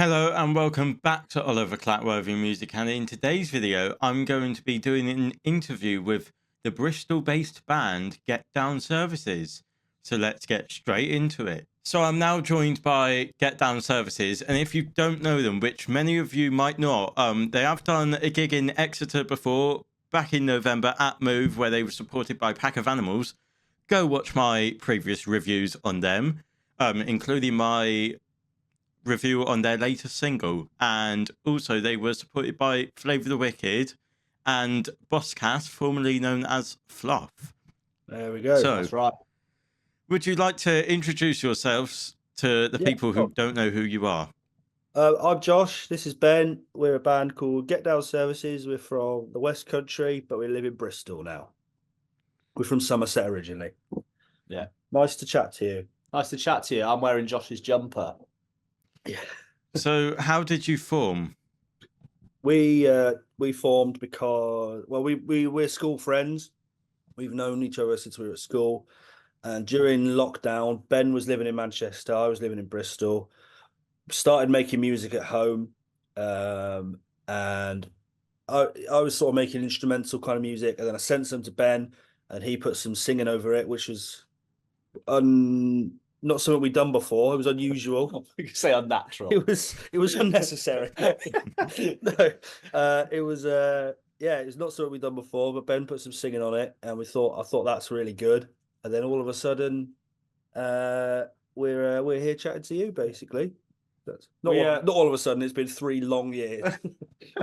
Hello and welcome back to Oliver Clatworthy Music, and in today's video I'm going to be doing an interview with the Bristol-based band Getdown Services. So let's get straight into it. So I'm now joined by Getdown Services, and if you don't know them, which many of you might not, they have done a gig in Exeter before, back in November at Move, where they were supported by Pack of Animals. Go watch my previous reviews on them, including my review on their latest single, and also they were supported by Flavour the Wicked and Bosscat, formerly known as Fluff. There we go. So, that's right. Would you like to introduce yourselves to the people who don't know who you are? I'm Josh. This is Ben. We're a band called Getdown Services. We're from the West Country, but we live in Bristol now. We're from Somerset originally. Yeah. Nice to chat to you. Nice to chat to you. I'm wearing Josh's jumper. Yeah. So, how did you form? We formed because we're school friends. We've known each other since we were at school, and during lockdown, Ben was living in Manchester. I was living in Bristol. Started making music at home, and I was sort of making instrumental kind of music, and then I sent some to Ben, and he put some singing over it, which was not something we'd done before. It was unusual. You could say unnatural. It was unnecessary. No, it was it was not something we'd done before. But Ben put some singing on it, and I thought that's really good. And then all of a sudden, we're here chatting to you, basically. That's not all of a sudden. It's been 3 long years,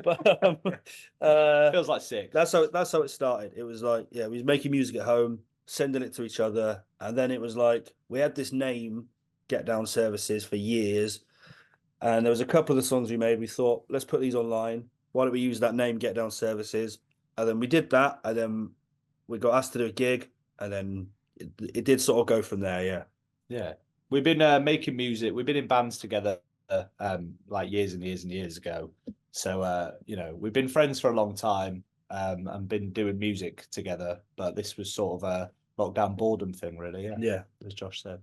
but feels like 6. That's how it started. It was like, we was making music at home, sending it to each other, and then it was like we had this name, Getdown Services, for years, and there was a couple of the songs we made. We thought, let's put these online. Why don't we use that name, Getdown Services? And then we did that, and then we got asked to do a gig, and then it did sort of go from there. Yeah. We've been making music. We've been in bands together like years and years and years ago. So we've been friends for a long time and been doing music together. But this was sort of a lockdown boredom thing, really. Yeah, as Josh said.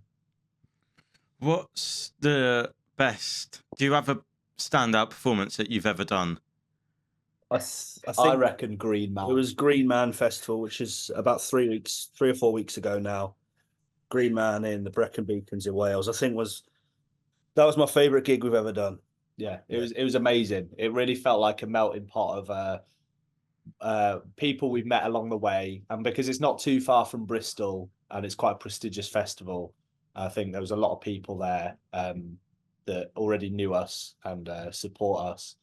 What's the best? Do you have a standout performance that you've ever done? I reckon Green Man. It was Green Man Festival, which is about 3 or 4 weeks ago now. Green Man in the Brecon Beacons in Wales. I think that was my favourite gig we've ever done. Yeah, it was amazing. It really felt like a melting pot of people we've met along the way, and because it's not too far from Bristol and it's quite a prestigious festival, I think there was a lot of people there that already knew us and support us.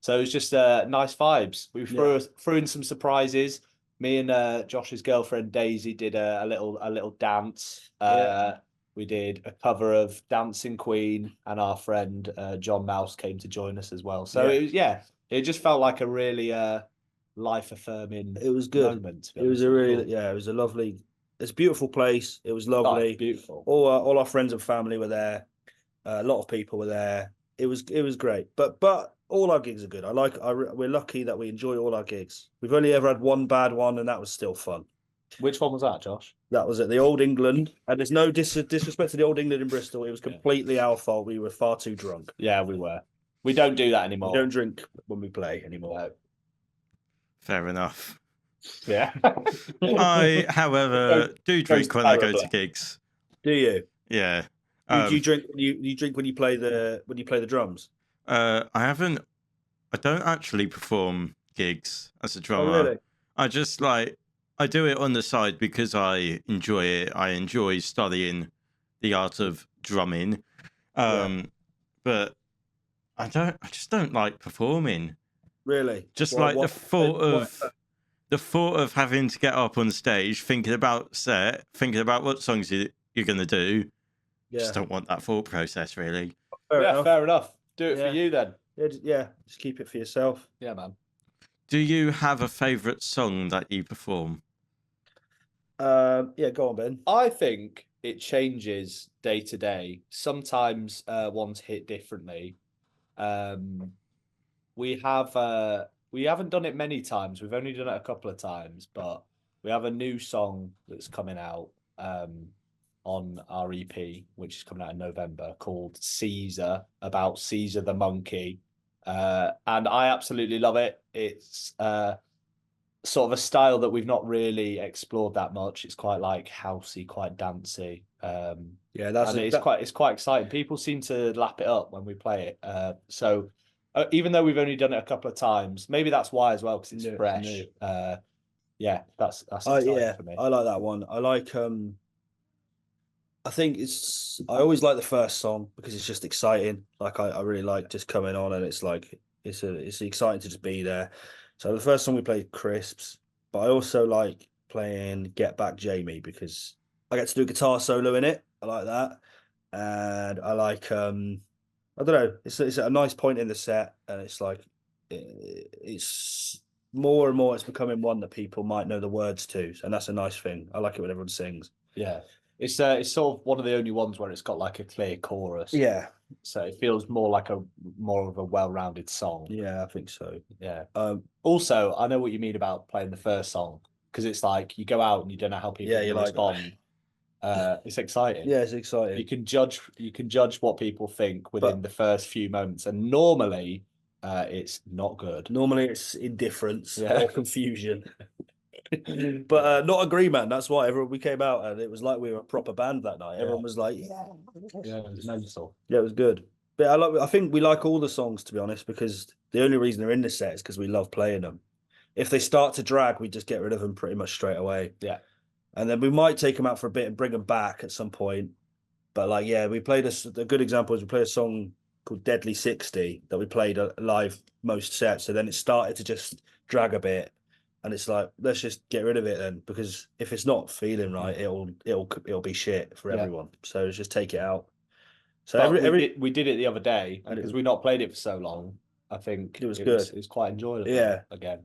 So it was just nice vibes. We threw in some surprises. Me and Josh's girlfriend Daisy did a little dance. We did a cover of Dancing Queen, and our friend John Mouse came to join us as well. So it just felt like a really life affirming. It was good. Moment. It was a really it was a lovely. It's a beautiful place. It was lovely. Oh, beautiful. All our friends and family were there. A lot of people were there. It was great. But all our gigs are good. We're lucky that we enjoy all our gigs. We've only ever had one bad one, and that was still fun. Which one was that, Josh? That was at the Old England, and there's no disrespect to the Old England in Bristol. It was completely our fault. We were far too drunk. Yeah, we were. We don't do that anymore. We don't drink when we play anymore. No. Fair enough. Yeah. I, however, do drink when I go to gigs. Do you? Yeah. Do you drink? You drink when you play the drums? I don't actually perform gigs as a drummer. Oh, really? I just I do it on the side because I enjoy it. I enjoy studying the art of drumming. But I just don't like performing. Really? Just the thought of having to get up on stage, thinking about what songs you're gonna do. Just don't want that thought process, really. Fair enough. Do it for you then. Yeah, just keep it for yourself. Yeah, man. Do you have a favourite song that you perform? Go on, Ben. I think it changes day to day. Sometimes ones hit differently. We haven't done it many times. We've only done it a couple of times, but we have a new song that's coming out on our EP, which is coming out in November, called Caesar, about Caesar the monkey. And I absolutely love it. It's sort of a style that we've not really explored that much. It's quite like housey, quite dancey. Yeah, that's and it's quite exciting. People seem to lap it up when we play it. So even though we've only done it a couple of times, maybe that's why as well, because it's fresh. new. Yeah, that's exciting for me. I like that one. I like I think I always like the first song because it's just exciting. Like I really like just coming on and it's like it's exciting to just be there. So the first song we played Crisps, but I also like playing Get Back Jamie because I get to do a guitar solo in it. I like that. And I like I don't know, it's a nice point in the set and it's like it's more and more it's becoming one that people might know the words to, and that's a nice thing. I like it when everyone sings. Yeah. It's sort of one of the only ones where it's got like a clear chorus. Yeah. So it feels more of a well-rounded song. Yeah, I think so. Yeah. Also, I know what you mean about playing the first song, because it's like you go out and you don't know how people will respond. It's exciting. Yeah, it's exciting. You can judge what people think within the first few moments, and normally it's not good. Normally it's indifference or confusion. But not agreement. That's why we came out and it was like we were a proper band that night. Everyone was like, yeah, it was mental. Yeah, it was good. But I think we like all the songs, to be honest, because the only reason they're in this set is because we love playing them. If they start to drag, we just get rid of them pretty much straight away. Yeah. And then we might take them out for a bit and bring them back at some point. But like, yeah, we played a good example is we played a song called Deadly 60 that we played live most sets. So then it started to just drag a bit. And it's like, let's just get rid of it then, because if it's not feeling right, it'll be shit for everyone. So let's just take it out. So we did it the other day, and because we've not played it for so long, I think it was good. It was quite enjoyable. Yeah, again,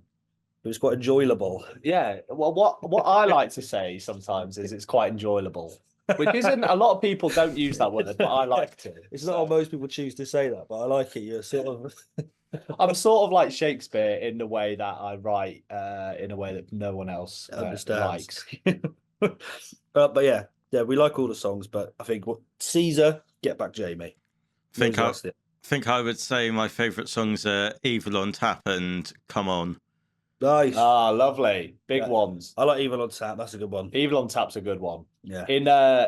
it was quite enjoyable. Yeah. Well, what I like to say sometimes is it's quite enjoyable, which isn't a lot of people don't use that word, but I like to. It's not how most people choose to say that, but I like it. You're sort of. I'm sort of like Shakespeare in the way that I write in a way that no one else likes. But yeah, we like all the songs, but I think Caesar, Get Back Jamie. I would say my favourite songs are Evil on Tap and Come On. Nice. Ah, lovely. Big ones. I like Evil on Tap. That's a good one. Evil on Tap's a good one. Yeah.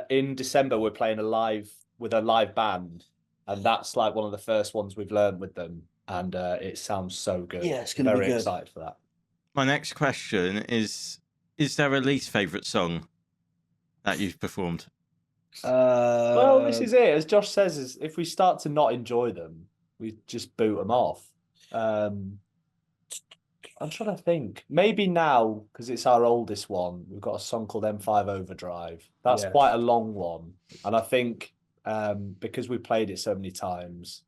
In December, we're playing with a live band, and that's like one of the first ones we've learned with them. And it sounds so good. Yeah, it's going to be good. Very excited for that. My next question is there a least favourite song that you've performed? Well, this is it. As Josh says, is if we start to not enjoy them, we just boot them off. I'm trying to think. Maybe now, because it's our oldest one, we've got a song called M5 Overdrive. That's quite a long one. And I think because we played it so many times,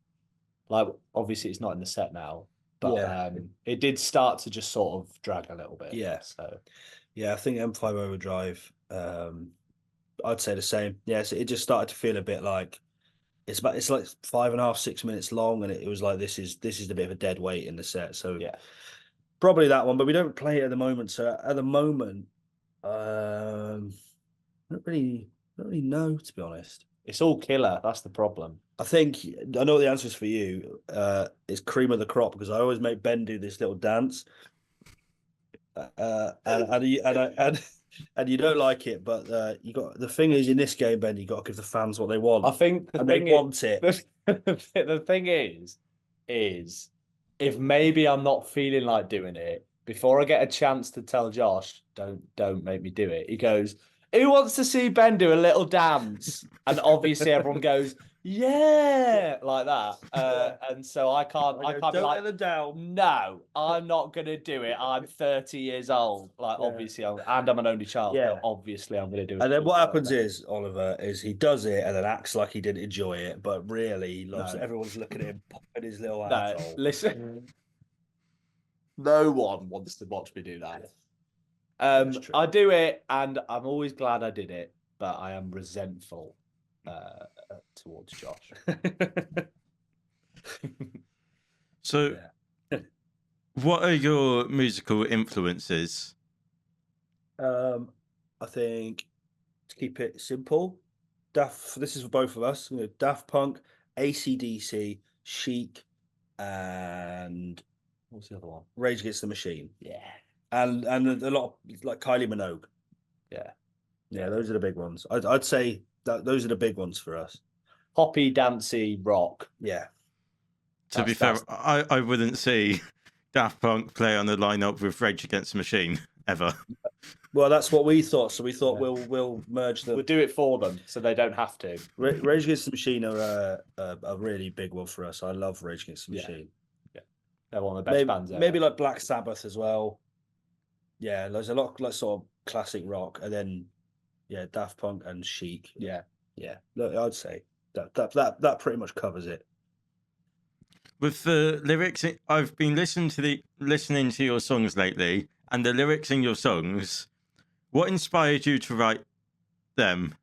like, obviously it's not in the set now, but it did start to just sort of drag a little bit. Yeah. So, yeah, I think M5 Overdrive, I'd say the same. Yeah, so it just started to feel a bit like it's like 5.5, 6 minutes long, and it was like this is a bit of a dead weight in the set. So yeah, probably that one, but we don't play it at the moment. So at the moment, I don't really know, to be honest. It's all killer. That's the problem. I think I know what the answer is for you. It's Cream of the Crop, because I always make Ben do this little dance, and you don't like it, but you got the thing is in this game, Ben, you got to give the fans what they want. I think they want it. The thing is if maybe I'm not feeling like doing it, before I get a chance to tell Josh, don't make me do it, he goes, who wants to see Ben do a little dance? And obviously everyone goes, yeah, like that. And so I can't be like, let them down. No, I'm not gonna do it. I'm 30 years old. Like, obviously, I'm an only child. Yeah. So obviously, I'm gonna do it. And then what happens is, Oliver, is he does it and then acts like he didn't enjoy it, but really he loves it. Everyone's looking at him popping his little asshole. Listen, no one wants to watch me do that. I do it, and I'm always glad I did it, but I am resentful towards Josh. So, what are your musical influences? I think to keep it simple, This is for both of us. Daft Punk, AC/DC, Chic, and What's the other one? Rage Against the Machine, Yeah. and a lot of like Kylie Minogue. Yeah. Those are the big ones. I'd say that those are the big ones for us. Poppy, dancey, rock. Yeah. To be fair, I wouldn't see Daft Punk play on the lineup with Rage Against the Machine ever. Well, that's what we thought. So we thought we'll merge them. We'll do it for them so they don't have to. Rage Against the Machine are a really big one for us. I love Rage Against the Machine. Yeah. They're one of the best bands ever. Maybe like Black Sabbath as well. Yeah, there's a lot like sort of classic rock, and then Daft Punk and Chic. Yeah. Look, I'd say that pretty much covers it. With the lyrics, I've been listening to your songs lately, and the lyrics in your songs. What inspired you to write them?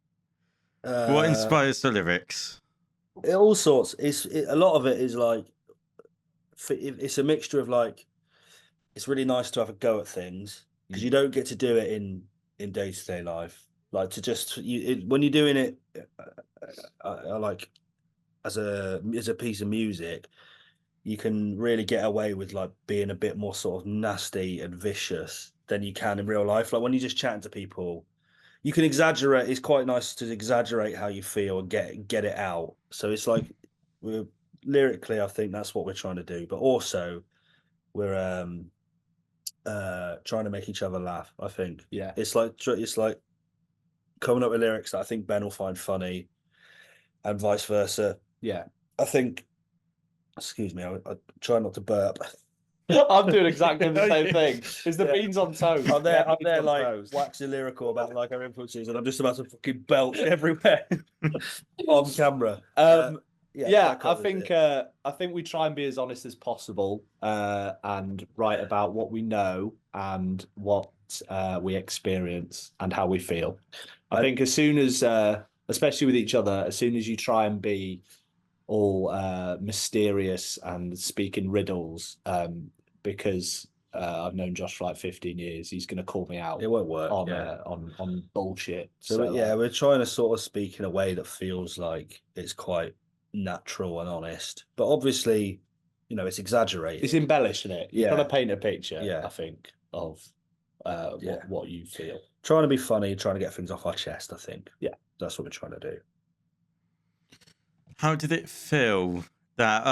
What inspires the lyrics? All sorts. A lot of it is like it's a mixture of like it's really nice to have a go at things because you don't get to do it in day-to-day life. Like to just when you're doing it like as a piece of music, you can really get away with like being a bit more sort of nasty and vicious than you can in real life. Like when you're just chatting to people, you can exaggerate. It's quite nice to exaggerate how you feel and get it out. So it's like lyrically, I think that's what we're trying to do, but also we're trying to make each other laugh. I think it's like coming up with lyrics that I think Ben will find funny, and vice versa. Yeah, I think. Excuse me, I try not to burp. I'm doing exactly the same thing. Is the beans on toast? I'm there like waxing lyrical about like our influences, and I'm just about to fucking belch everywhere on camera. I think we try and be as honest as possible and write about what we know and what we experience and how we feel. I think as soon as, especially with each other, as soon as you try and be all mysterious and speak in riddles, because I've known Josh for like 15 years, he's going to call me out. It won't work on bullshit. So we're trying to sort of speak in a way that feels like it's quite natural and honest, but obviously, it's exaggerated. It's embellished, isn't it? You've got to paint a picture, I think, of what you feel. Trying to be funny, trying to get things off our chest, I think. Yeah. That's what we're trying to do. How did it feel that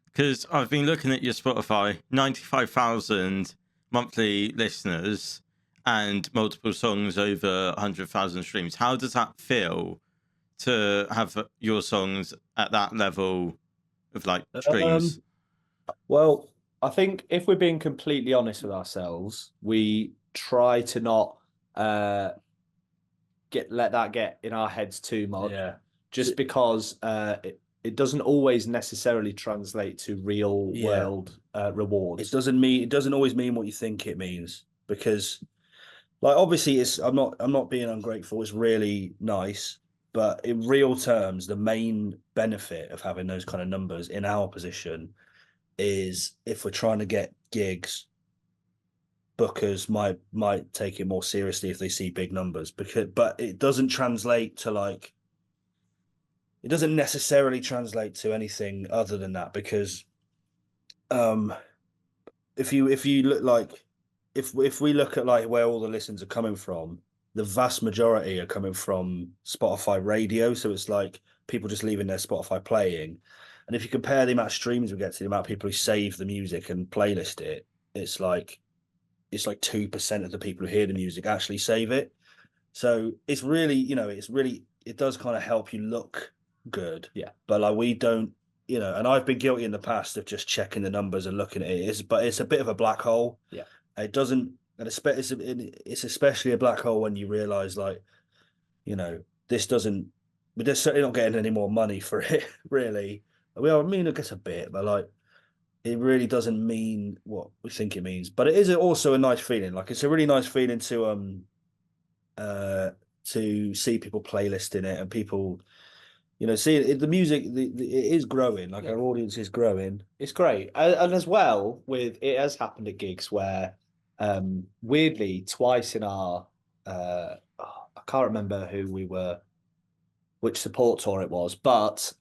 because I've been looking at your Spotify, 95,000 monthly listeners and multiple songs over 100,000 streams. How does that feel to have your songs at that level of like streams? Well, I think if we're being completely honest with ourselves, we try to not let that get in our heads too much. Yeah. Just because it doesn't always necessarily translate to real world rewards. It doesn't always mean what you think it means, because like obviously I'm not being ungrateful. It's really nice, but in real terms, the main benefit of having those kind of numbers in our position is if we're trying to get gigs, bookers might take it more seriously if they see big numbers, but it doesn't translate to like. It doesn't necessarily translate to anything other than that, because if you look like if we look at like where all the listens are coming from, the vast majority are coming from Spotify radio. So it's like people just leaving their Spotify playing. And if you compare the amount of streams we get to the amount of people who save the music and playlist it, it's like 2% of the people who hear the music actually save it. So it's really, it does kind of help you look good. Yeah. But like we don't, and I've been guilty in the past of just checking the numbers and looking at it. But it's a bit of a black hole. Yeah. It doesn't, and it's especially a black hole when you realize like, this doesn't, we're just certainly not getting any more money for it, really. I guess a bit, but like, it really doesn't mean what we think it means. But it is also a nice feeling. Like it's a really nice feeling to see people playlisting it and people, see it, the music. It is growing. Like our audience is growing. It's great, and as well it has happened at gigs where, weirdly, twice in our, I can't remember who we were which support tour it was. But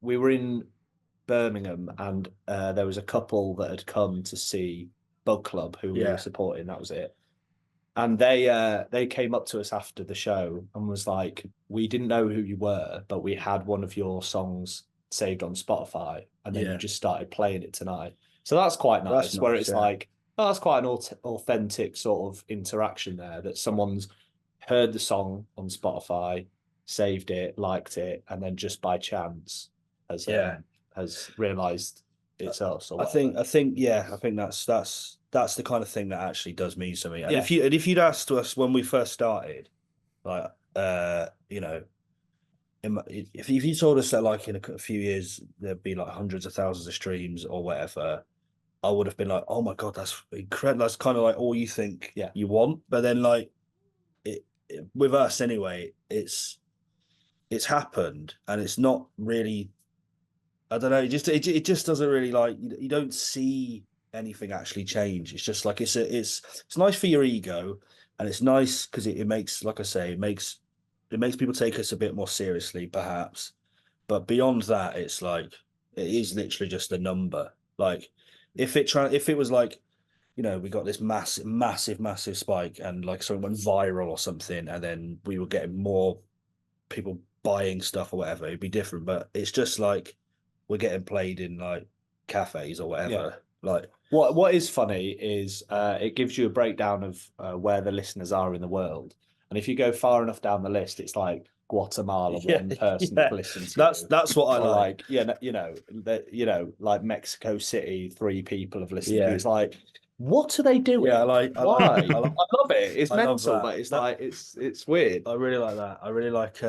we were in Birmingham, and there was a couple that had come to see Bug Club, who we were supporting. That was it. And they came up to us after the show and was like, "We didn't know who you were, but we had one of your songs saved on Spotify, and then you just started playing it tonight." So that's quite nice. Where it's like, oh, that's quite an authentic sort of interaction there, that someone's heard the song on Spotify, saved it, liked it, and then just by chance has realised it's us. Or I think that's the kind of thing that actually does mean something. And if you'd asked us when we first started, like you know, if you told us that like in a few years there'd be like hundreds of thousands of streams or whatever, I would have been like, oh my god, that's incredible. That's kind of like all you think you want. But then like with us anyway, it's happened, and it's not really, I don't know, it just doesn't really, like, you don't see anything actually change. It's just like it's nice for your ego, and it's nice because it makes, like I say, it makes people take us a bit more seriously, perhaps. But beyond that, it's like it is literally just a number. Like if it was like, you know, we got this massive spike, and like something went viral or something, and then we were getting more people buying stuff or whatever, it'd be different. But it's just like we're getting played in like cafes or whatever. Like what is funny is it gives you a breakdown of where the listeners are in the world, and if you go far enough down the list, it's like Guatemala, one person that listens to that's what I like. Like Mexico City, 3 people have listened to. It's like, what are they doing? I love it. It's mental, but it's like it's weird. I really like that. I really like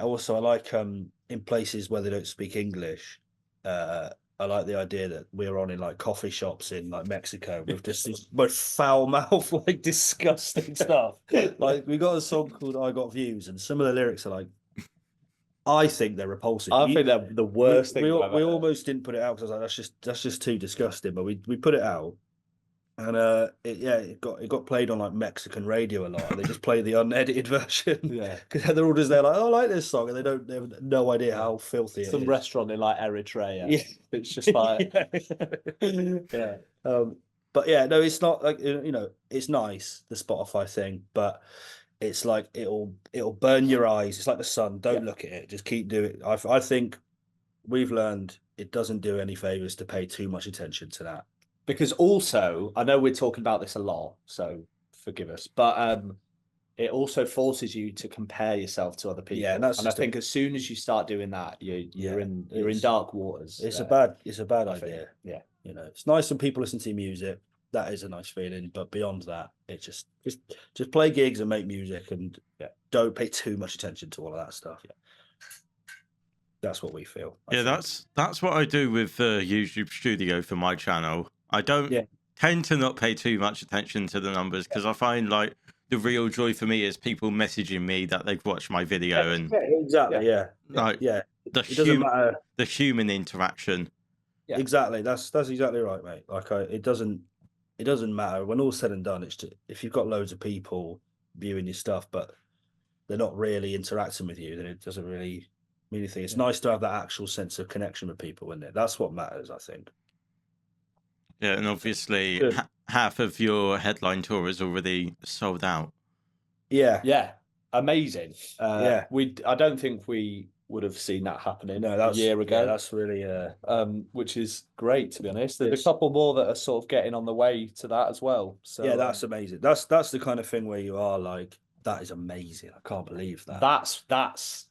also I like in places where they don't speak English, I like the idea that we're on in like coffee shops in like Mexico with just this most foul mouth, like disgusting stuff. Like we got a song called "I Got Views," and some of the lyrics are like, I think they're repulsive. I think they're the worst thing. We almost didn't put it out because I was like, that's just too disgusting. But we put it out, and it got played on like Mexican radio a lot. And they just play the unedited version. Because they're all just there like, oh, I like this song, and they have no idea how filthy it is. Some restaurant in like Eritrea. It's just like but yeah, no, it's not like, you know, it's nice, the Spotify thing, but it's like it'll burn your eyes. It's like the sun. Don't look at it. Just keep doing it. I think we've learned it doesn't do any favors to pay too much attention to that. Because also, I know we're talking about this a lot, so forgive us, but it also forces you to compare yourself to other people. And I think as soon as you start doing that, you're in dark waters. It's a bad idea. Yeah, you know, it's nice when people listen to your music. That is a nice feeling, but beyond that, it's just play gigs and make music, and don't pay too much attention to all of that stuff. That's what we feel. That's what I do with YouTube Studio for my channel. I don't tend to not pay too much attention to the numbers, because I find like the real joy for me is people messaging me that they've watched my video the human interaction. Exactly. That's exactly right, mate. Like it doesn't matter when all's said and done. It's just, if you've got loads of people viewing your stuff, but they're not really interacting with you, then it doesn't really mean anything. It's nice to have that actual sense of connection with people, isn't it? That's what matters, I think. Yeah, and obviously half of your headline tour is already sold out. Yeah. Amazing. I don't think we would have seen that happening a year ago. That's really which is great, to be honest. There's a couple more that are sort of getting on the way to that as well. So that's amazing. That's the kind of thing where you are like, that is amazing. I can't believe that. That's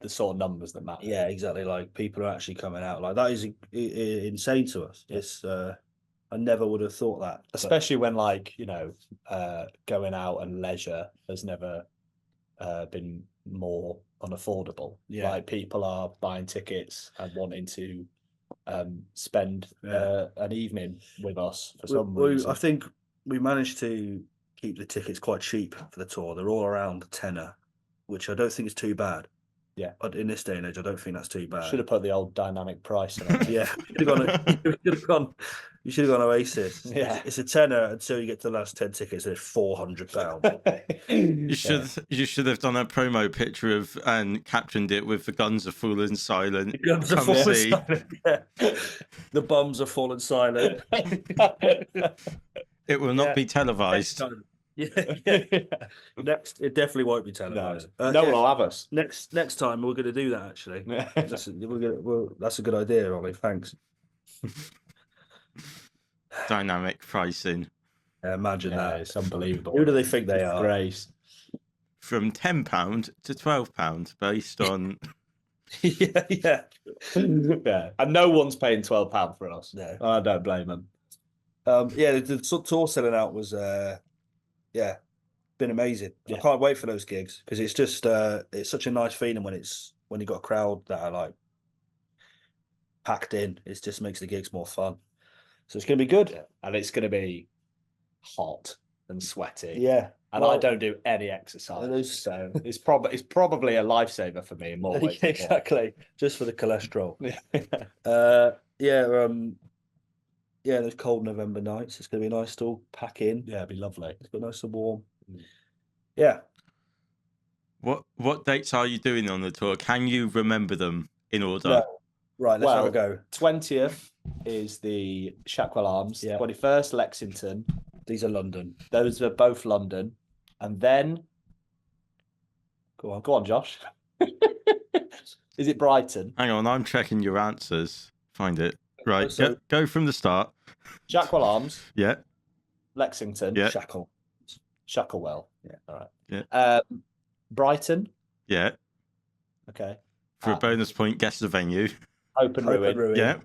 the sort of numbers that matter. Yeah, exactly. Like people are actually coming out. Like that is insane to us. It's I never would have thought that, especially when, like, you know, going out and leisure has never been more unaffordable. Like people are buying tickets and wanting to spend an evening with us for some reason. I think we managed to keep the tickets quite cheap for the tour. They're all around a tenner, which I don't think is too bad. Yeah. But in this day and age, I don't think that's too bad. Should have put the old dynamic price on it. Yeah, you should have gone Oasis. Yeah. It's a tenner until you get to the last 10 tickets, and it's £400. You should have done a promo picture of and captioned it with "The guns are falling silent." The guns are Come falling see. silent. Yeah. The bums are falling silent. It will not Yeah. be televised. Yeah. Next, it definitely won't be televised. No one will have us. Next time we're going to do that. Actually, that's a good idea, Ollie. Thanks. Dynamic pricing Imagine that. It's unbelievable. Who do they think they are? Grace. from £10 to £12 based on. yeah. Yeah. And no one's paying £12 for us. No. I don't blame them. The tour selling out was been amazing. Yeah. I can't wait for those gigs because it's just it's such a nice feeling when you got a crowd that are like packed in. It just makes the gigs more fun. So it's gonna be good. Yeah. And it's going to be hot and sweaty. Yeah. And I don't do any exercise, so it's probably a lifesaver for me in more ways. Exactly. Just for the cholesterol. Those cold November nights. It's gonna be nice to all pack in. Yeah, it'd be lovely. It's got nice and warm. Yeah. What dates are you doing on the tour? Can you remember them in order? No. Right, let's have a go. 20th is the Shackwell Arms. Yeah. 21st, Lexington. These are London. Those are both London. And then, go on, Josh. Is it Brighton? Hang on, I'm checking your answers. Find it. Right, So- go from the start. Shackwell Arms, Yeah, Lexington, Yeah. Shacklewell. Yeah. All right. Yeah. Brighton. yeah. Okay. For a bonus point, guess the venue. Open Ruin. Yeah.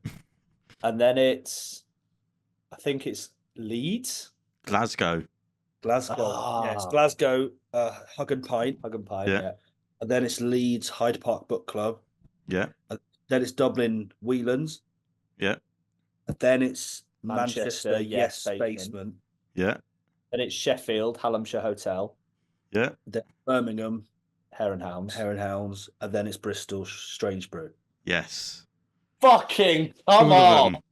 And then I think it's Leeds. Glasgow. Glasgow. Yeah, it's Glasgow, Hug and Pint. Hug and Pie. Yeah. Yeah. And then it's Leeds, Hyde Park Book Club. Yeah. Then it's Dublin, Whelan's. Yeah. And then it's Manchester, Manchester, Yes Yes, Basement. Basement. Yeah. Then it's Sheffield, Hallamshire Hotel, Yeah. Then Birmingham, Hare and Hounds. Hare and Hounds. And then it's Bristol, Strange Brew. Yes. Fucking come All of on. them.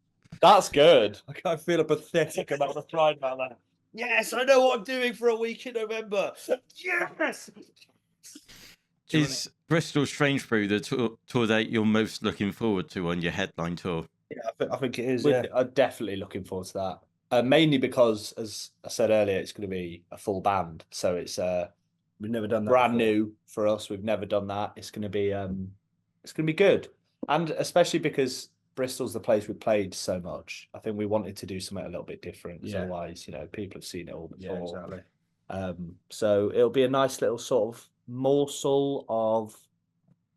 That's good. I feel pathetic about the pride about that. Yes, I know what I'm doing for a week in November. Yes. Is Bristol Strange Brew the tour date you're most looking forward to on your headline tour? Yeah, I think it is. I'm definitely looking forward to that. Mainly because, as I said earlier, it's going to be a full band. So it's We've never done that. brand before. new for us. We've never done that. It's going to be good. And especially because Bristol's the place we played so much. I think we wanted to do something a little bit different. Because otherwise, people have seen it all before. Yeah, exactly. So it'll be a nice little sort of morsel of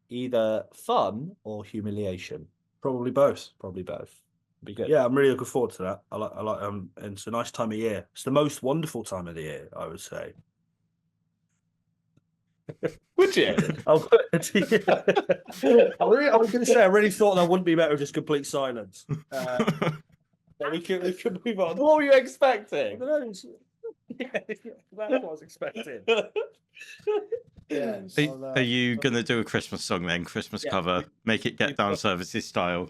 either fun or humiliation. Probably both. Probably both. Be good. Yeah, I'm really looking forward to that. I like and it's a nice time of year. It's the most wonderful time of the year, I would say. Would you? I was going to say I really thought that wouldn't be better with just complete silence. But we can move on. What were you expecting? That's what I was expecting. Yeah. Are you going to do a Christmas song then? Christmas cover? Make it Getdown Services style?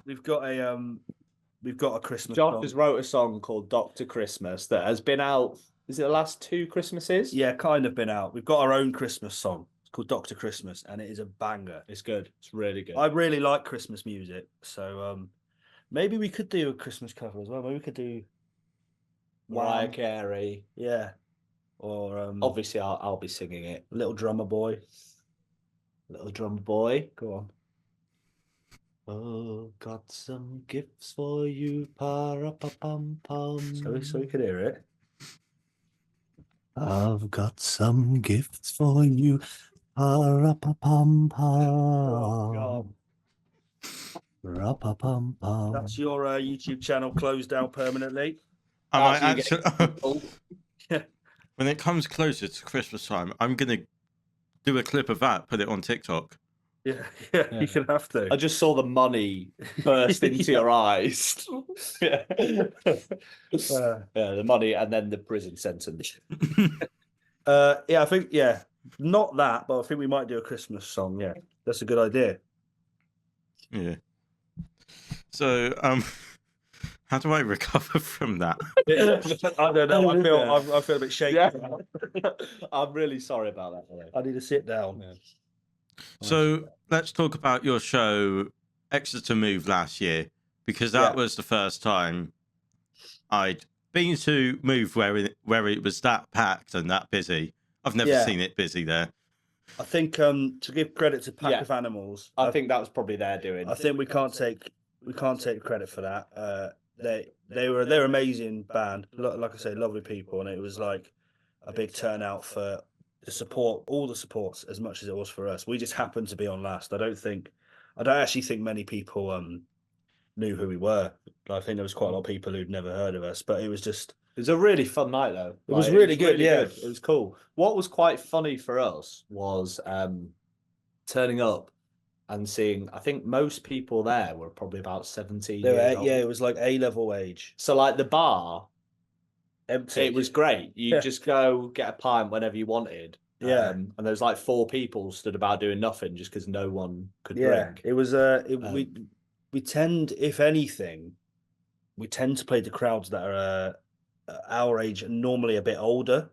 We've got a Christmas Josh song. has wrote a song called Dr. Christmas that has been out, is it the last 2 Christmases? Yeah, kind of been out. We've got our own Christmas song. It's called Dr. Christmas, and it is a banger. It's good. It's really good. I really like Christmas music, so maybe we could do a Christmas cover as well. Maybe we could do Mariah Wham. Carey. Yeah, or Obviously, I'll be singing it. Little Drummer Boy. Little Drum Boy. Go on. Oh, got some gifts for you, pa-ra-pa-pum-pum. So we could hear it. I've got some gifts for you, pa-ra-pa-pum-pum. Oh, God. Ra-pa-pum-pum. That's your YouTube channel closed down permanently. I might Actually, actually. When it comes closer to Christmas time, I'm going to do a clip of that, put it on TikTok. Yeah, you can have to. I just saw the money burst into your eyes. Yeah, the money and then the prison sentence. I think Not that, but I think we might do a Christmas song. Yeah, that's a good idea. Yeah. So, how do I recover from that? I don't know. I feel a bit shaky. Yeah. I'm really sorry about that. I need to sit down. Yeah. So let's talk about your show, Exeter Move, last year, because that was the first time I'd been to Move where it was that packed and that busy. I've never seen it busy there. I think to give credit to Pack of Animals, I think that was probably their doing. I think we can't take credit for that. They're amazing band. Like I say, lovely people, and it was like a big turnout for the support, all the supports as much as it was for us. We just happened to be on last. I don't actually think many people knew who we were. I think there was quite a lot of people who'd never heard of us, but it was a really fun night though. It was really good. Good. It was cool. What was quite funny for us was turning up and seeing, I think most people there were probably about 17 years old. Yeah, it was like A-level age. So like the bar, empty. It was great. You just go get a pint whenever you wanted. Yeah. And there's like 4 people stood about doing nothing just because no one could drink. It was we tend, if anything, we tend to play to crowds that are our age and normally a bit older,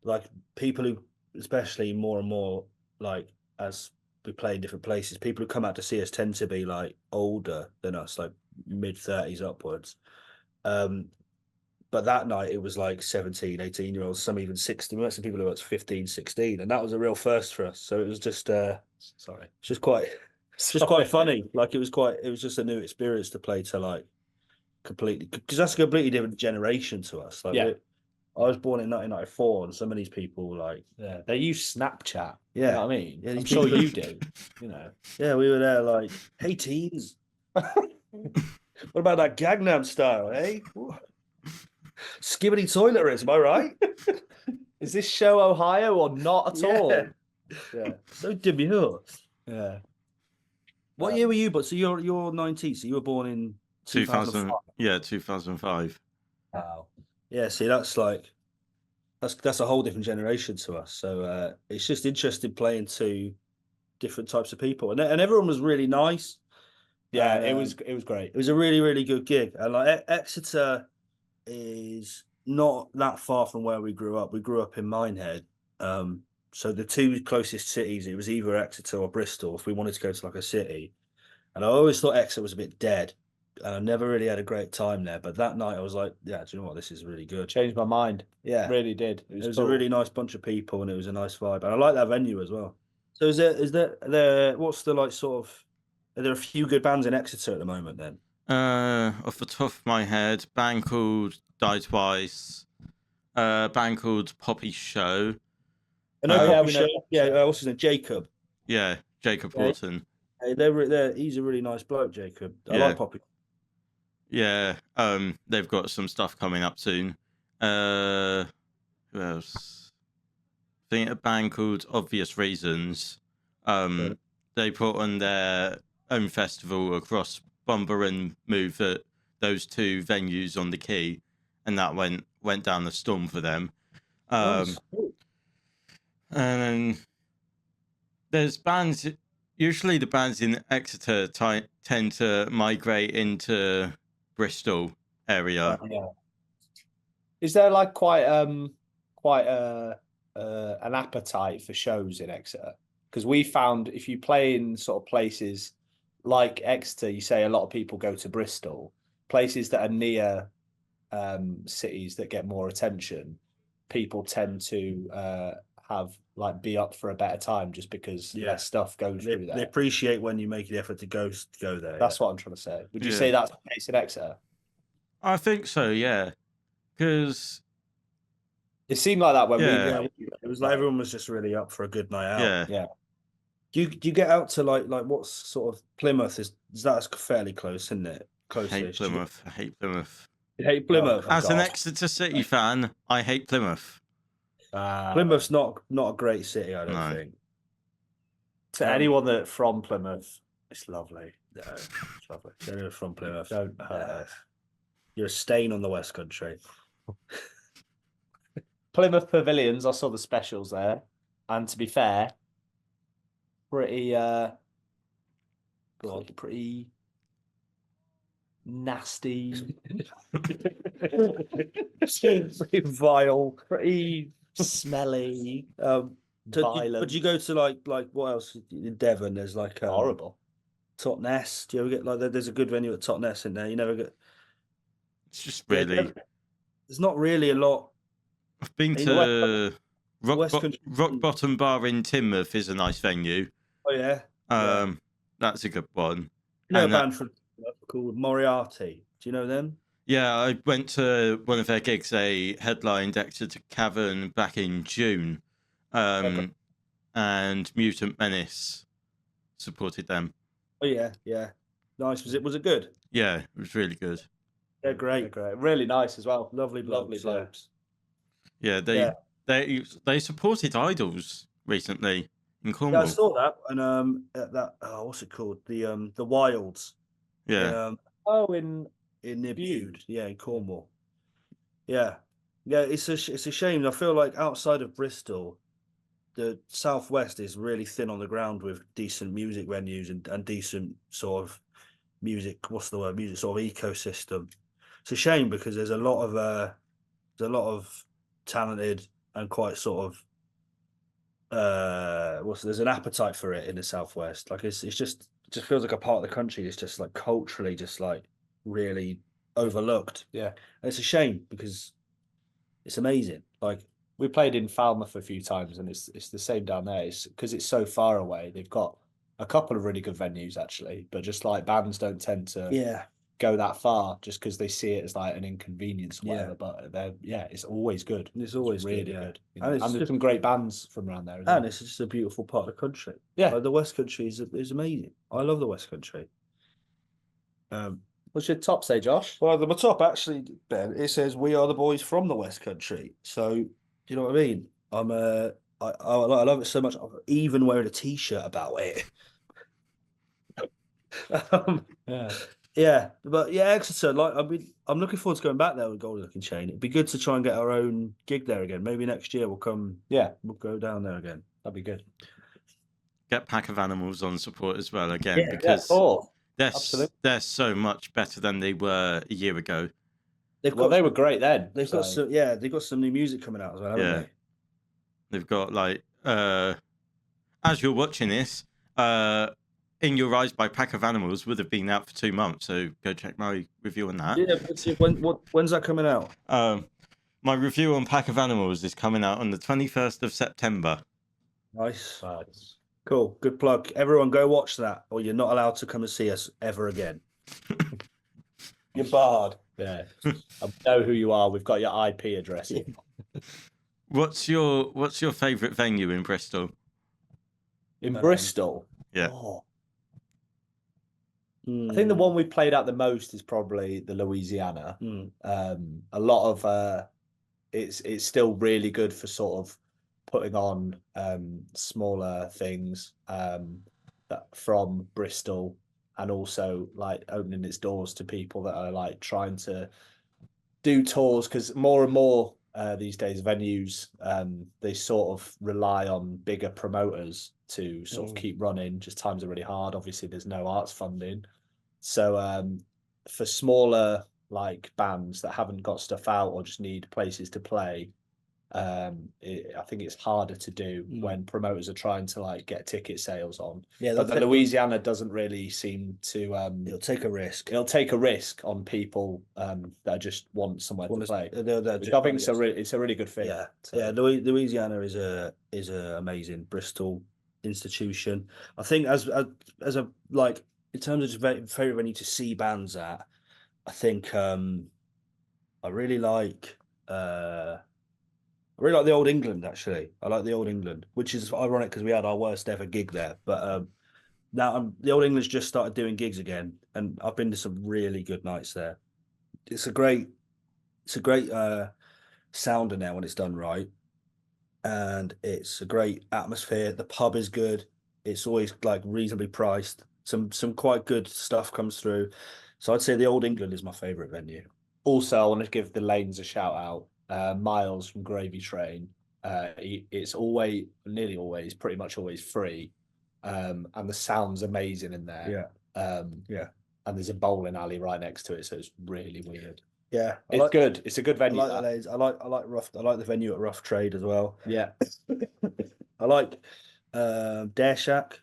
like people who, especially more and more, like as we play in different places, people who come out to see us tend to be like older than us, like mid-30s upwards. But that night it was like 17, 18-year-olds, some even 16. We met some people who were 15, 16, and that was a real first for us. So it was just it's just quite funny. Like it was just a new experience to play to like completely, because that's a completely different generation to us. Like I was born in 1994, and some of these people they use Snapchat. Yeah, you know what I mean, yeah, I'm sure you do. You know, we were there like, hey teens, what about that Gangnam Style, eh? Skibbity toiletries, am I right? Is this show Ohio or not at all? Yeah, so demure. Yeah. What year were you? But so you're 19, so you were born in 2005. Yeah, 2005. Wow. Yeah, see, that's a whole different generation to us. So it's just interesting playing to different types of people, and everyone was really nice. Yeah, and, it was great. It was a really, really good gig, and like Exeter is not that far from where we grew up. We grew up in Minehead. So the 2 closest cities, it was either Exeter or Bristol if we wanted to go to like a city. And I always thought Exeter was a bit dead, and I never really had a great time there. But that night I was like, yeah, do you know what? This is really good. Changed my mind. Yeah, really did. It was cool. A really nice bunch of people, and it was a nice vibe. And I like that venue as well. So is there what's the like sort of, are there a few good bands in Exeter at the moment then? Off the top of my head, band called Die Twice, band called Poppy Show. What's his name? Jacob. Yeah, Jacob Horton. Hey, he's a really nice bloke, Jacob. I like Poppy. Yeah, they've got some stuff coming up soon. Who else? I think a band called Obvious Reasons. They put on their own festival across Bomber and Move at those 2 venues on the Quay, and that went down the storm for them. And then there's bands. Usually, the bands in Exeter tend to migrate into Bristol area. Is there like quite an appetite for shows in Exeter? Because we found if you play in sort of places like Exeter, you say a lot of people go to Bristol. Places that are near cities that get more attention, people tend to be up for a better time just because less stuff goes through there. They appreciate when you make the effort to go there. That's what I'm trying to say. Would you say that's the case in Exeter? I think so, yeah. Because it seemed like that when it was like everyone was just really up for a good night out. Yeah. Do you get out to like what's sort of Plymouth is that's fairly close, isn't it? Close. I hate Plymouth. You hate Plymouth? As an Exeter City fan, I hate Plymouth. Plymouth's not a great city, I don't think. To anyone that's from Plymouth, it's lovely. No, it's lovely. Anyone from Plymouth, don't hurt us. You're a stain on the West Country. Plymouth Pavilions, I saw the specials there. And to be fair, pretty pretty nasty, Pretty vile. pretty smelly, But violent. you go to like what else in Devon? There's like Horrible. Totnes. Do you ever get like there's a good venue at Totnes in there? You never get. It's just Yeah, really. there's not really a lot. I've been In the to West Country. Rock Bottom Bar in Teignmouth is a nice venue. Oh yeah. Yeah. That's a good one. You know a And band from called Moriarty. Do you know them? yeah, I went to one of their gigs. They headlined Exeter Cavern back in June, Okay. and Mutant Menace supported them. Oh yeah, yeah. Nice. Was it good? Yeah, it was really good. They're great. They're great. Really nice as well. Lovely Lovely blokes. Yeah. blokes. Yeah, they supported Idols recently in Yeah, I Cornwall. saw that and at that what's it called? The Wilds. Yeah, Oh, in near Bude, yeah, in Cornwall. Yeah, yeah. It's a shame. I feel like outside of Bristol, the southwest is really thin on the ground with decent music venues and decent sort of music. What's the word? Music sort of ecosystem. It's a shame because there's a lot of talented and quite sort of there's an appetite for it in the southwest. Like it just feels like a part of the country that's just like culturally just like really overlooked. Yeah. And it's a shame because it's amazing. Like we played in Falmouth a few times, and it's the same down there. It's because it's so far away. They've got a couple of really good venues actually, but just like bands don't tend to go that far just because they see it as like an inconvenience or whatever. But it's always good. It's always really good. You know? And there's some great bands from around there. And it's just a beautiful part of the country. Yeah, like the West Country is amazing. I love the West Country. What's your top say, Josh? Well, the top actually, Ben, it says we are the boys from the West Country. So, do you know what I mean? I love it so much. I'm even wearing a T-shirt about it. Yeah, but yeah, Exeter. Like, I'm looking forward to going back there with Golden Looking Chain. It'd be good to try and get our own gig there again. Maybe next year we'll come. Yeah, we'll go down there again. That'd be good. Get Pack of Animals on support as well again, Yeah, because absolutely. they're so much better than they were a year ago. They were great then. They've got some new music coming out as well, haven't they? They've got like as you're watching this, In Your Eyes by Pack of Animals would have been out for 2 months, so go check my review on that. Yeah, when's that coming out? My review on Pack of Animals is coming out on the 21st of September. Nice. Cool. Good plug. Everyone go watch that, or you're not allowed to come and see us ever again. You're barred. Yeah. I know who you are. We've got your IP address. What's your favourite venue in Bristol? In Bristol? Yeah. I think the one we played at the most is probably the Louisiana. A lot of it's still really good for sort of putting on smaller things from Bristol, and also like opening its doors to people that are like trying to do tours, because more and more these days venues they sort of rely on bigger promoters to sort of keep running. Just times are really hard. Obviously there's no arts funding, so for smaller like bands that haven't got stuff out or just need places to play, I think it's harder to do when promoters are trying to like get ticket sales on. Yeah, but the Louisiana doesn't really seem to. It'll take a risk. It'll take a risk on people that just want somewhere to play. I think it's a really good thing. Yeah, yeah. Louisiana is a amazing Bristol institution. I think as a like in terms of just favorite venue to see bands at, I think I really like. I really like the Old England, actually. I like the Old England, which is ironic because we had our worst ever gig there. But now the Old England's just started doing gigs again, and I've been to some really good nights there. It's a great sounder now when it's done right, and it's a great atmosphere. The pub is good. It's always like reasonably priced. Some quite good stuff comes through. So I'd say the Old England is my favourite venue. Also, I want to give the Lanes a shout out. Miles from Gravy Train. It's nearly always, pretty much always free, and the sound's amazing in there. Yeah. And there's a bowling alley right next to it, so it's really weird. Yeah, It's good. It's a good I venue. like that. I like the venue at Rough Trade as well. Yeah. I like Dare Shack.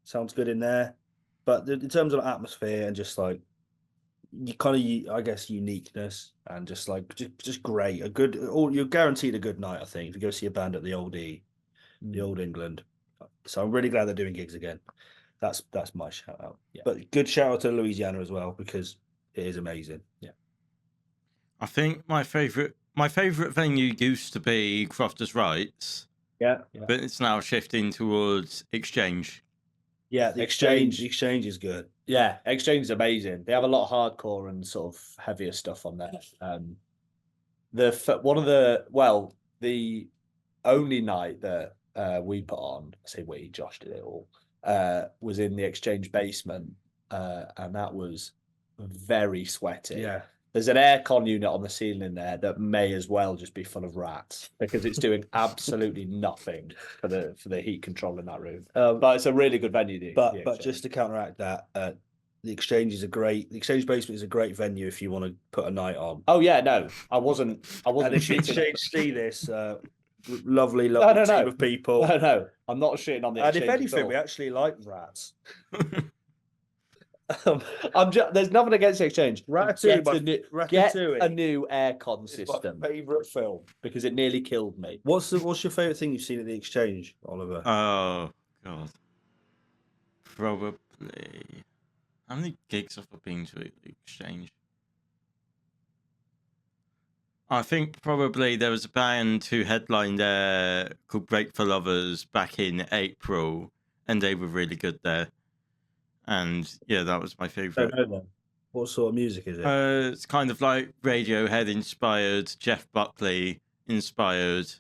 Sounds good in there. But in terms of atmosphere and just like you kind of, I guess, uniqueness and just like just great. You're guaranteed a good night. I think if you go see a band at the Old England. So I'm really glad they're doing gigs again. That's my shout out. Yeah. But good shout out to Louisiana as well because it is amazing. Yeah. I think my favorite venue used to be Crofters Rights, Yeah. but it's now shifting towards Exchange. Yeah, the exchange is good. Yeah, Exchange is amazing. They have a lot of hardcore and sort of heavier stuff on there. The only night that we put on, I say we, Josh did it all, was in the Exchange basement, and that was very sweaty. Yeah. There's an aircon unit on the ceiling there that may as well just be full of rats because it's doing absolutely nothing for the heat control in that room. But it's a really good venue. But just to counteract that, the Exchange basement is a great venue if you want to put a night on. Oh yeah, no, I wasn't. And if the Exchange see this, lovely team of people. No, I'm not shitting on the And Exchange. if anything, we actually like rats. There's nothing against the Exchange. Ratatouille, Get a new aircon It's my system favourite film. because it nearly killed me. What's your favourite thing you've seen at the Exchange, Oliver? Oh God, probably. How many gigs have I been to at the Exchange? I think probably there was a band who headlined there called Break for Lovers back in April, and they were really good there. And yeah, that was my favorite. I don't know then. What sort of music is it? It's kind of like Radiohead inspired, Jeff Buckley inspired.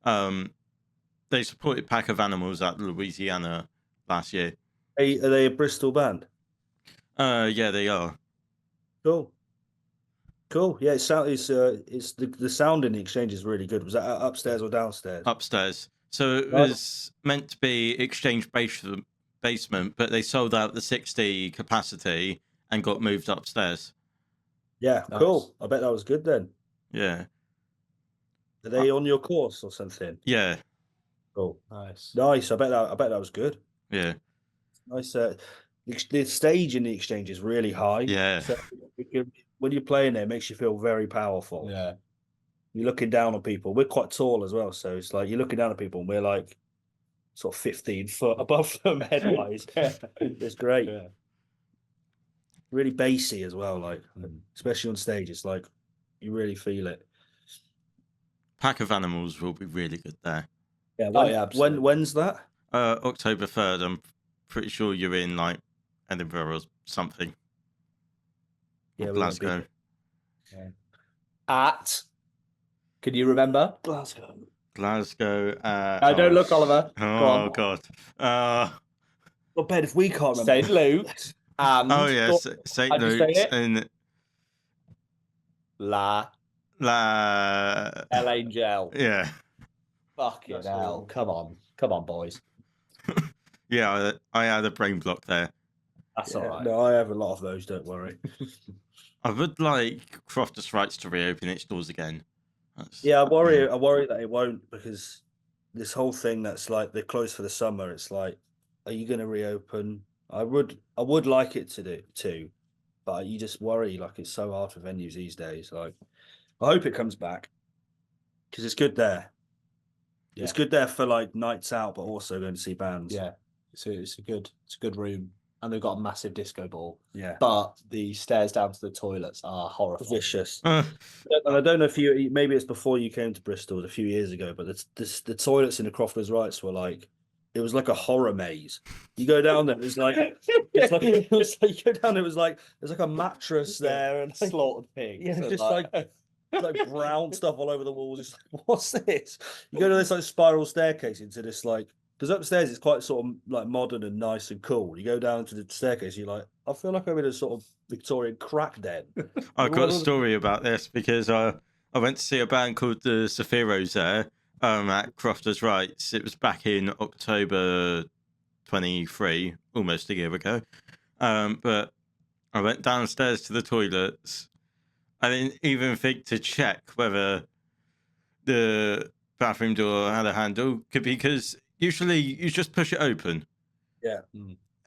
They supported Pack of Animals at Louisiana last year. Are they a Bristol band? Yeah, they are. Cool. Yeah, it's the sound in the Exchange is really good. Was that upstairs or downstairs? Upstairs. So it was meant to be Exchange basement, but they sold out the 60 capacity and got moved upstairs. Yeah, Nice. cool. I bet that was good then. Yeah. Are they on your course or something? Yeah. Cool. Nice. Nice. I bet that was good. Yeah. Nice. The stage in the Exchange is really high. Yeah. So when you're playing there, it makes you feel very powerful. Yeah. You're looking down on people. We're quite tall as well, so it's like you're looking down on people, and we're like sort of 15 foot above them head-wise. It's great. Yeah. Really bassy as well, like especially on stage. It's like you really feel it. Pack of Animals will be really good there. Yeah. Absolutely. When's that? October 3rd. I'm pretty sure you're in like Edinburgh or something. Yeah, Or we're gonna be Glasgow. Can you remember? Glasgow. Glasgow. Don't look, Oliver. Go Oh on. God. Well, Ben, if we can't remember. St. Luke's and Oh yes, St. how'd you say Luke's it? and La El Angel. Yeah. Fucking That's hell. cool. Come on, boys. Yeah, I had a brain block there. That's all right. No, I have a lot of those. Don't worry. I would like Crofters Rights to reopen its doors again. Yeah, I worry that it won't because this whole thing that's like they're closed for the summer. It's like, are you going to reopen? I would like it to do too, but you just worry like it's so hard for venues these days. Like, I hope it comes back because it's good there. Yeah. It's good there for like nights out, but also going to see bands. Yeah. It's a good room. And they've got a massive disco ball. Yeah. But the stairs down to the toilets are horrifying. Vicious. And I don't know if maybe it's before you came to Bristol a few years ago, but the toilets in the Crofters Rights were like, it was like a horror maze. You go down there, it was like you go down, it was like there's like a mattress there and like, slaughtered pigs. yeah, and just like brown stuff all over the walls. It's like, what's this? You go to this like spiral staircase into this like, because upstairs it's quite sort of like modern and nice and cool. You go down to the staircase, you're like, I feel like I'm in a sort of Victorian crack den. I've got a story about this because I went to see a band called the Sephiros there, at Crofters Rights. It was back in October 23, almost a year ago. But I went downstairs to the toilets. I didn't even think to check whether the bathroom door had a handle, because usually you just push it open. Yeah.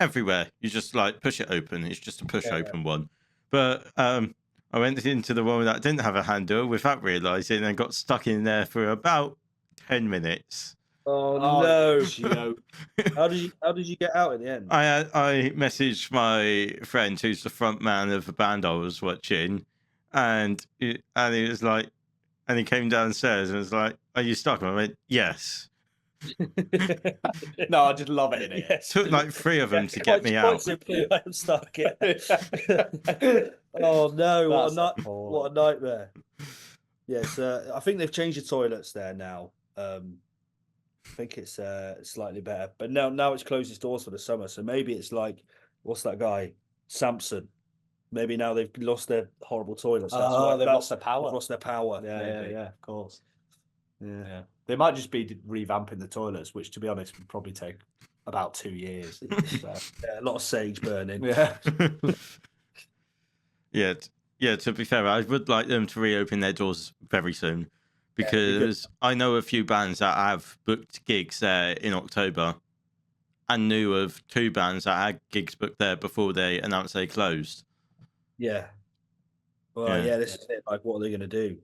Everywhere. You just like push it open. It's just a push Yeah. open one. But I went into the one that didn't have a handle without realizing, and got stuck in there for about 10 minutes. Oh, no! Joke. How did you get out in the end? I messaged my friend who's the front man of the band I was watching, and he was like, and he came downstairs and was like, "Are you stuck?" And I went, "Yes." No, I just love it in it. Yes. Took like 3 of them to get me Quite out. simply, I'm stuck. Yeah. Oh no! What a nightmare. Yes, I think they've changed the toilets there now. I think it's slightly better, but now it's closed its doors for the summer. So maybe it's like, what's that guy, Samson? Maybe now they've lost their horrible toilets. That's why They've lost their power. They've lost their power. Yeah, of course. Yeah. They might just be revamping the toilets, which, to be honest, would probably take about 2 years. So. Yeah, a lot of sage burning. Yeah. Yeah, to be fair, I would like them to reopen their doors very soon, because I know a few bands that have booked gigs there in October, and knew of 2 bands that had gigs booked there before they announced they closed. Yeah. Well, Yeah. this is it. Like, what are they going to do?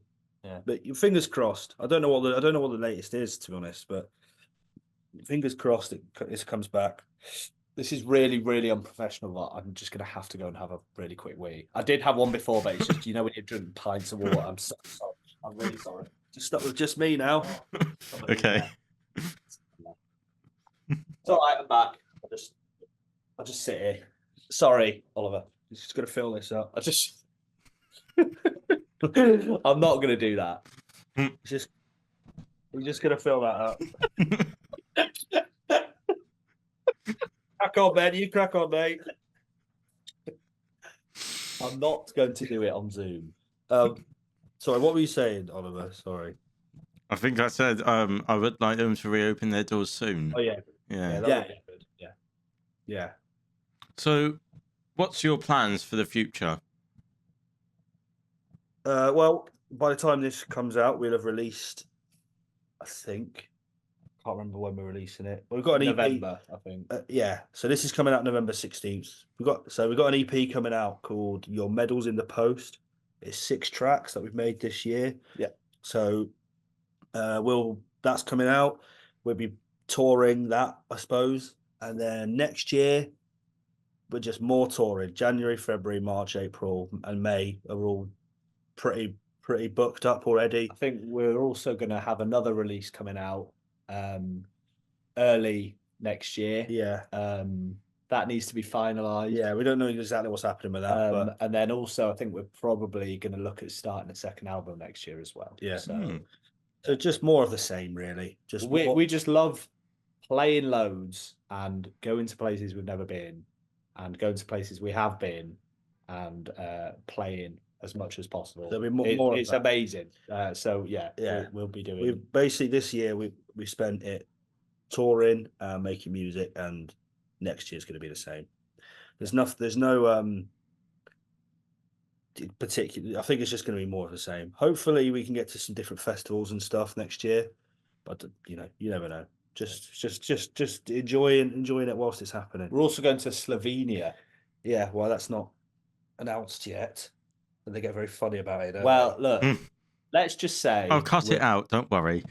Yeah. But fingers crossed. I don't know what the latest is, to be honest. But fingers crossed it comes back. This is really, really unprofessional, but I'm just going to have to go and have a really quick wee. I did have one before, but it's just, when you drink pints of water, I'm so sorry. I'm really sorry. Just stuck with just me now. Okay. It's all right, I'm back. I'll just sit here. Sorry, Oliver. You're just going to fill this up. I'm not going to do that. We're just going to fill that up. Crack on, Ben. You crack on, mate. I'm not going to do it on Zoom. Sorry, what were you saying, Oliver? Sorry. I think I said I would like them to reopen their doors soon. Oh, yeah. Yeah. That would be good. Yeah. So, what's your plans for the future? Well, by the time this comes out, we'll have released, I think. Can't remember when we're releasing it. We've got an November, I think. EP. So this is coming out November 16th. We've got an EP coming out called Your Medals in the Post. It's 6 tracks that we've made this year. Yeah. So that's coming out. We'll be touring that, I suppose. And then next year, we're just more touring. January, February, March, April, and May are all pretty booked up already. I think we're also going to have another release coming out early next year. Yeah. That needs to be finalised. Yeah, we don't know exactly what's happening with that. But and then also, I think we're probably going to look at starting a second album next year as well. Yeah. So just more of the same, really. Just we just love playing loads and going to places we've never been, and going to places we have been, and playing as much as possible. There'll be more it's amazing. So we'll be doing. We basically this year we spent it touring, making music, and next year's going to be the same. There's no particular. I think it's just going to be more of the same. Hopefully, we can get to some different festivals and stuff next year, but you never know. Just enjoying it whilst it's happening. We're also going to Slovenia. Yeah, well, that's not announced yet. And they get very funny about it. Well, look, let's just say I'll cut it out. Don't worry.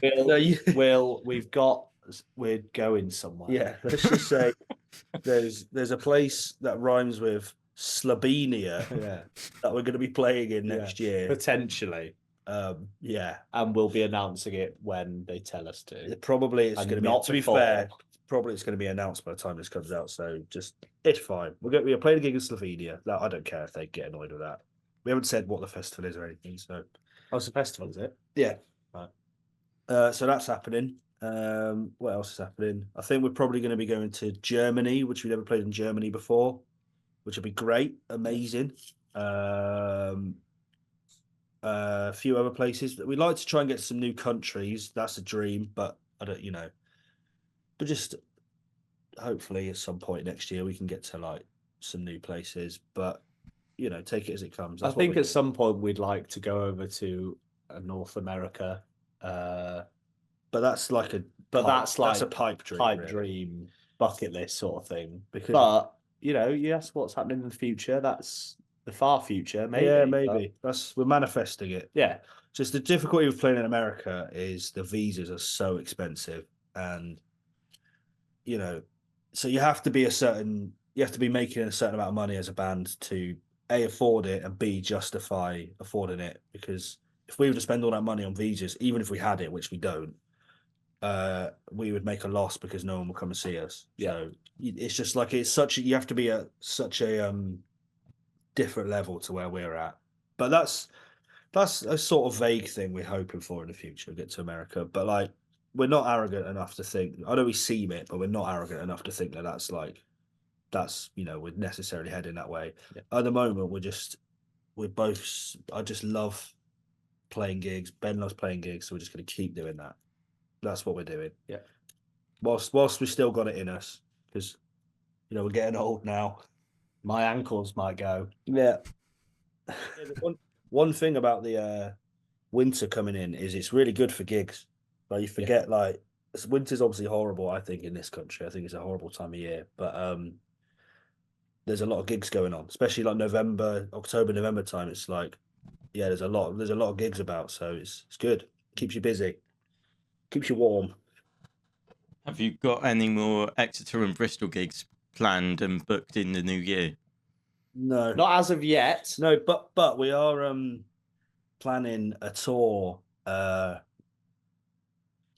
We're going somewhere. Yeah, let's just say there's a place that rhymes with Slovenia that we're going to be playing in next year. Potentially. Yeah. And we'll be announcing it when they tell us to. Probably it's going to be, not to be fair, probably it's going to be announced by the time this comes out. So it's fine. We're playing a gig in Slovenia. I don't care if they get annoyed with that. We haven't said what the festival is or anything. So, it's a festival, is it? Yeah. Right. So that's happening. What else is happening? I think we're probably going to be going to Germany, which we never played in Germany before, which will be great, amazing. A few other places. We'd like to try and get some new countries. That's a dream, but I don't, but just hopefully at some point next year we can get to like some new places. But take it as it comes. I That's what think we're at doing. some point we'd like to go over to North America. But that's like a But pipe, that's like a pipe dream. pipe really. dream, bucket list sort of thing. Because But you ask what's happening in the future. That's the far future, maybe. yeah, but- maybe we're manifesting it. yeah, Just the difficulty of playing in America is the visas are so expensive, and so you have to be making a certain amount of money as a band to A, afford it, and B, justify affording it. Because if we were to spend all that money on visas, even if we had it, which we don't, we would make a loss because no one will come and see us. Yeah. So it's just like you have to be at such a different level to where we're at. But that's a sort of vague thing we're hoping for in the future, get to America. But like, we're not arrogant enough to think. I know we seem it, but we're not arrogant enough to think that we're necessarily heading that way. Yeah. At the moment, I just love playing gigs. Ben loves playing gigs, so we're just going to keep doing that. That's what we're doing. Yeah. Whilst we still got it in us, because we're getting old now. my ankles might go. Yeah. One thing about the winter coming in is it's really good for gigs. Like you forget, winter's obviously horrible. I think in this country, I think it's a horrible time of year. But there's a lot of gigs going on, especially like October, November time. It's like, yeah, there's a lot of gigs about, so it's good. Keeps you busy, keeps you warm. Have you got any more Exeter and Bristol gigs planned and booked in the new year? No, Not as of yet. no, but we are planning a tour.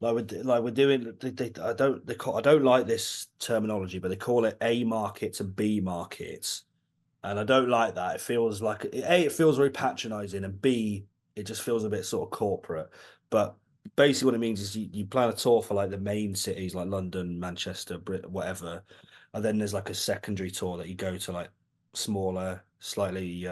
We're doing. I don't like this terminology, but they call it A markets and B markets, and I don't like that. It feels like A, it feels very patronising, and B, it just feels a bit sort of corporate. But basically, what it means is you plan a tour for like the main cities like London, Manchester, whatever, and then there's like a secondary tour that you go to like smaller, slightly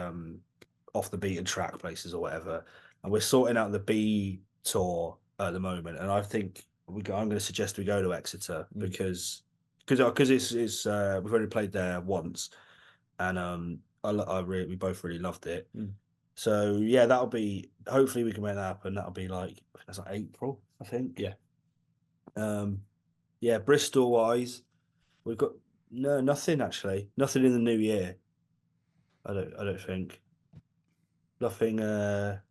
off the beaten track places or whatever. And we're sorting out the B tour at the moment, and I think I'm going to suggest we go to Exeter because it's we've already played there once, and we both really loved it. So yeah, that'll be, hopefully we can make that happen. That'll be like, I think that's like April, I think. Yeah. Bristol wise, we've got nothing actually, nothing in the new year. I don't think nothing that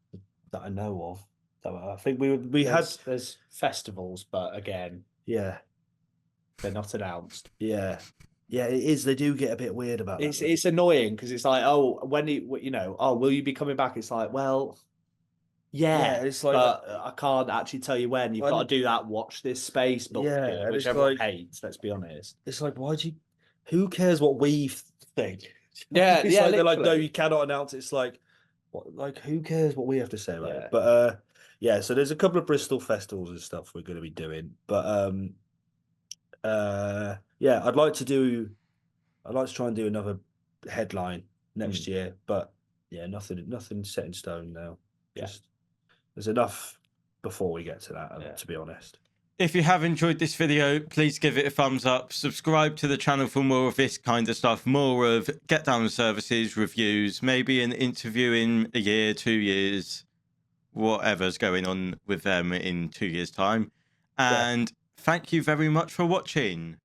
I know of. I think There's festivals, but again, yeah, they're not announced. yeah, it is. They do get a bit weird about that. It's annoying because it's like, oh, will you be coming back? It's like, well, yeah, it's like, but I can't actually tell you when. You've got to do that. Watch this space, but Yeah, and which it's everyone like- hates. Let's be honest. It's like, who cares what we think? Yeah, It's yeah, like, they're like, no, literally. you cannot announce it. It's like, what? Like, who cares what we have to say about Yeah. it? But yeah. So there's a couple of Bristol festivals and stuff we're going to be doing. But yeah, I'd like to try and do another headline next year. But yeah, nothing set in stone now. Yeah. Just there's enough before we get to that. Yeah. To be honest. If you have enjoyed this video, please give it a thumbs up. Subscribe to the channel for more of this kind of stuff. More of Getdown Services, reviews, maybe an interview in a year, 2 years, whatever's going on with them in 2 years' time. And thank you very much for watching.